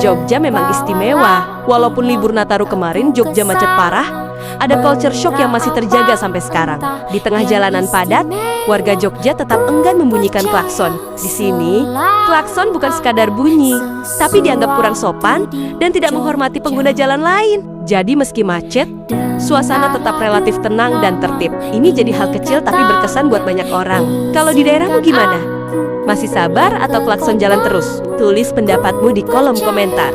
Jogja memang istimewa. Walaupun libur Nataru kemarin Jogja macet parah, ada culture shock yang masih terjaga sampai sekarang. Di tengah jalanan padat, warga Jogja tetap enggan membunyikan klakson. Di sini, klakson bukan sekadar bunyi, tapi dianggap kurang sopan dan tidak menghormati pengguna jalan lain. Jadi meski macet, suasana tetap relatif tenang dan tertib. Ini jadi hal kecil tapi berkesan buat banyak orang. Kalau di daerahmu gimana? Masih sabar atau klakson jalan terus? Tulis pendapatmu di kolom komentar.